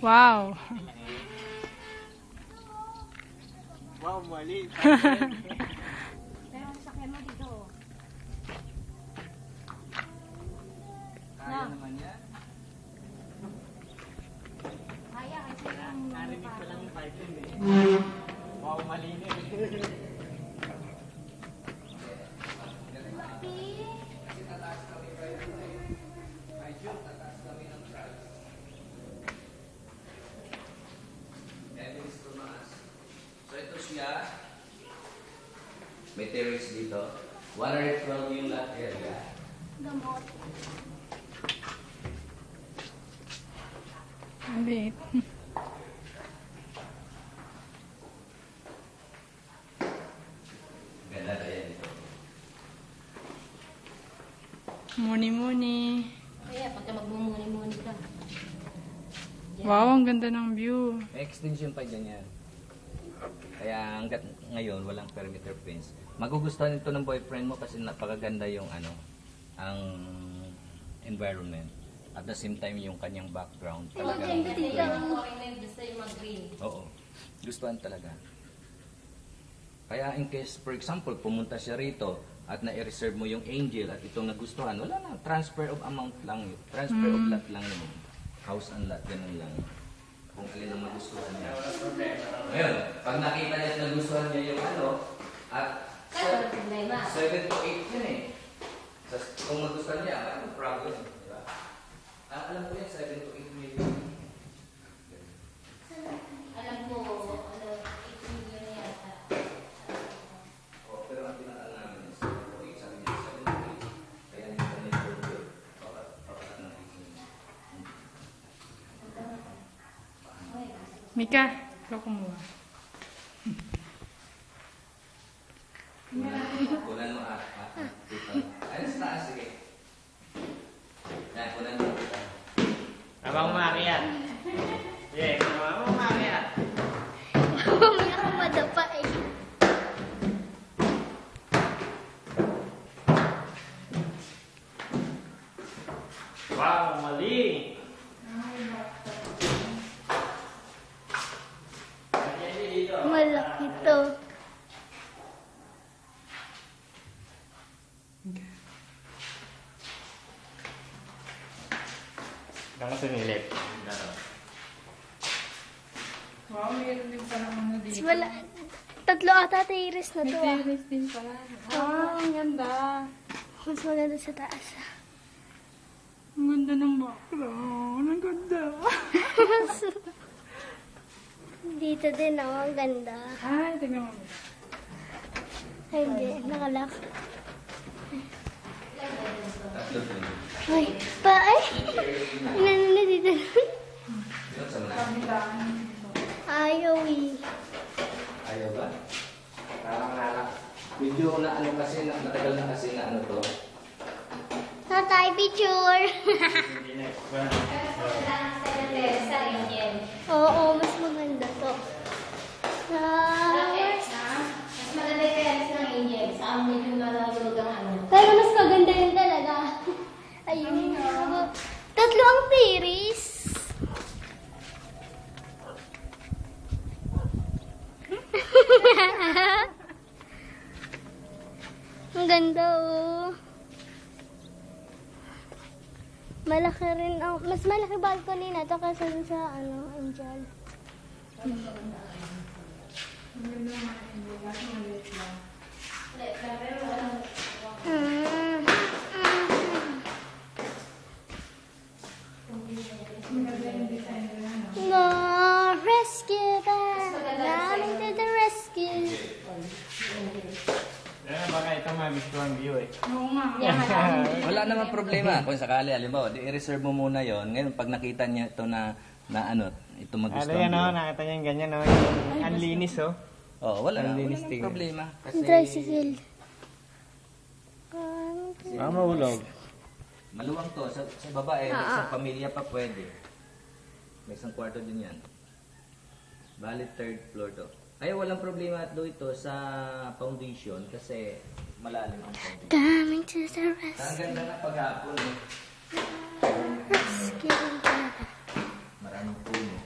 Wow. Wow, mali. Pero ang sakyan mo dito. Kaya naman yan. Kaya kasi yung Narinig ko lang yung pipeline eh. Wow, malinis. So ito siya. May terrace dito. 112 yung lot area. gamot. Ang liit. Ganda kaya dito. Muni-muni. Kaya pagka magmumuni-muni ka. Wow, ang ganda ng view. May extension pa dyan yan. Kaya hanggat ngayon walang perimeter fence. Magugustuhan ito ng boyfriend mo kasi napakaganda yung ano, ang environment. At the same time yung kanyang background talagang Gusto yung mag-green. oo. Gustuhan talaga. Kaya in case, for example, pumunta siya rito at na-reserve mo yung Angel at itong nagustuhan, wala na. Transfer of amount lang yun. Transfer of lot lang yun. House and lot, ganun lang. Kung alin ang magustuhan niya. Ngayon, pag nakita niya at nagustuhan niya yung ano, at 7 to 8 yun eh. Kung magustuhan niya, ano problem? Diba? Alam ko yan, 7 to 8 million. Alam ko, 8 million yata. Oh, pero ang tinatala namin is 7 to 8, sabi niya 7 to 8. Kaya yung kanyang burger, papatak ng 8 million. Mika, ikaw kumuha. Kunan mo Ano sa taas? Sige. Yan, kunan mo. Abang umakyat. Yeah, abang umakyat. May ako madapa eh. Wow, mali. Malaki to. Saan ka sumilip? Wow, mayroon din pala ano dito. Wala. Tatlo ata tiris na May to. terrace din pala. Wow, ang ganda. Mas maganda sa taas. Ang ganda ng background. Ang ganda. Dito din oh, ang ganda. Ay, tingnan mo. Ay, hindi. Nakalak. Tatlo din. Ay, pa ay. Inano na dito. Yun, sa mga. Ayaw eh. Ayaw ba? Parang nalak. Medyo na ano kasi, matagal na kasi na ano to. Tatay, picture. Hindi na. Oo, mas maganda to. Mas maganda yung parents ng Angel. Sa amin yung malulog ang ano. Pero mas maganda yun talaga. Ayun. Tatlo ang tiris. Ang ganda oh. Malaki rin. Oh, mas malaki balcony na to kaysa dun sa ano, Angel. No, rescue them. Coming to the rescue. Yan, baka ito magustuhan view eh. Oo nga. Wala namang problema. Kung sakali, halimbawa, i-reserve mo muna yon. Ngayon, pag nakita niya ito na ano, ito Ano magustuhan yan oh, niya. nakita niya yung ganyan oh. Ang linis oh. Oh, wala Ang namang linis tingnan. problema. Kasi Tricycle. Mahulog. maluwang to. Sa babae, may isang pamilya pa pwede. May isang kwarto din yan. Bali, 3rd floor to. Kaya walang problema at do ito sa foundation kasi malalim ang foundation. Coming to the Ang rescue. ganda na paghapon eh. Rescue them. Maraming puno.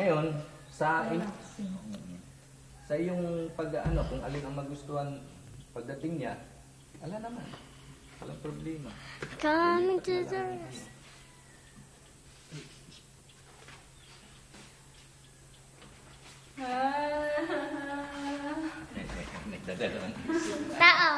Ngayon, sa iyong pag-ano, kung alin ang magustuhan pagdating niya, ala naman. Walang problema. Coming to the rest. Nagdadalaman. Tao.